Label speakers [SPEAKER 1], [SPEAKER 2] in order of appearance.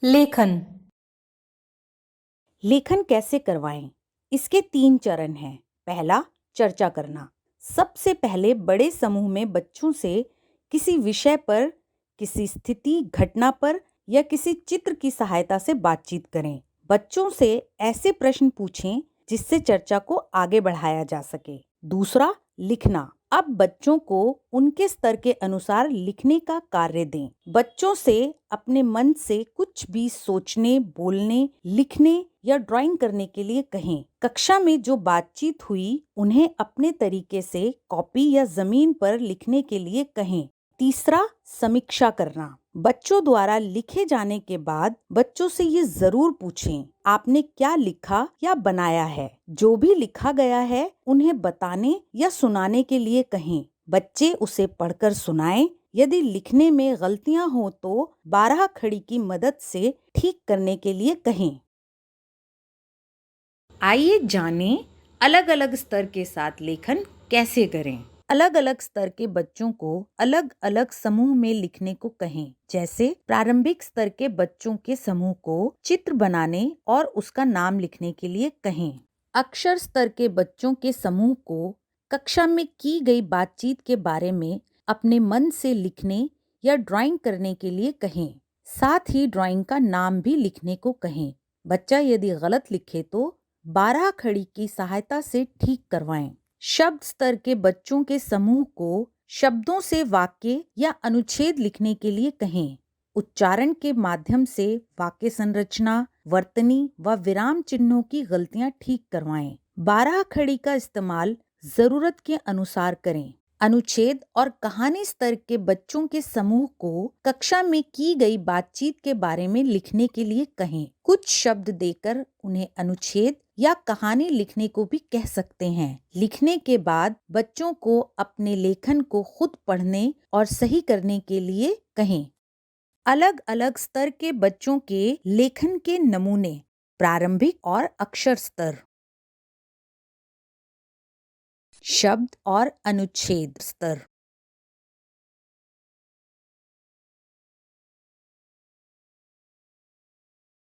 [SPEAKER 1] लेखन।
[SPEAKER 2] लेखन कैसे करवाएं? इसके 3 चरण हैं। पहला, चर्चा करना। सबसे पहले बड़े समूह में बच्चों से किसी विषय पर, किसी स्थिति, घटना पर या किसी चित्र की सहायता से बातचीत करें। बच्चों से ऐसे प्रश्न पूछें जिससे चर्चा को आगे बढ़ाया जा सके। दूसरा, लिखना। अब बच्चों को उनके स्तर के अनुसार लिखने का कार्य दें। बच्चों से अपने मन से कुछ भी सोचने, बोलने, लिखने या ड्राइंग करने के लिए कहें। कक्षा में जो बातचीत हुई उन्हें अपने तरीके से कॉपी या जमीन पर लिखने के लिए कहें। तीसरा, समीक्षा करना। बच्चों द्वारा लिखे जाने के बाद बच्चों से ये जरूर पूछें, आपने क्या लिखा या बनाया है। जो भी लिखा गया है उन्हें बताने या सुनाने के लिए कहें। बच्चे उसे पढ़कर सुनाएं। यदि लिखने में गलतियां हो तो 12 खड़ी की मदद से ठीक करने के लिए कहें। आइए जानें अलग अलग स्तर के साथ लेखन कैसे करें। अलग अलग स्तर के बच्चों को अलग अलग समूह में लिखने को कहें। जैसे प्रारंभिक स्तर के बच्चों के समूह को चित्र बनाने और उसका नाम लिखने के लिए कहें। अक्षर स्तर के बच्चों के समूह को कक्षा में की गई बातचीत के बारे में अपने मन से लिखने या ड्राइंग करने के लिए कहें। साथ ही ड्राइंग का नाम भी लिखने को कहें। बच्चा यदि गलत लिखे तो 12 खड़ी की सहायता से ठीक करवाएं। शब्द स्तर के बच्चों के समूह को शब्दों से वाक्य या अनुच्छेद लिखने के लिए कहें। उच्चारण के माध्यम से वाक्य संरचना, वर्तनी व विराम चिन्हों की गलतियां ठीक करवाएं। 12 खड़ी का इस्तेमाल जरूरत के अनुसार करें। अनुच्छेद और कहानी स्तर के बच्चों के समूह को कक्षा में की गई बातचीत के बारे में लिखने के लिए कहें। कुछ शब्द देकर उन्हें अनुच्छेद या कहानी लिखने को भी कह सकते हैं। लिखने के बाद बच्चों को अपने लेखन को खुद पढ़ने और सही करने के लिए कहें। अलग अलग स्तर के बच्चों के लेखन के नमूने। प्रारंभिक और अक्षर स्तर, शब्द और अनुच्छेद स्तर,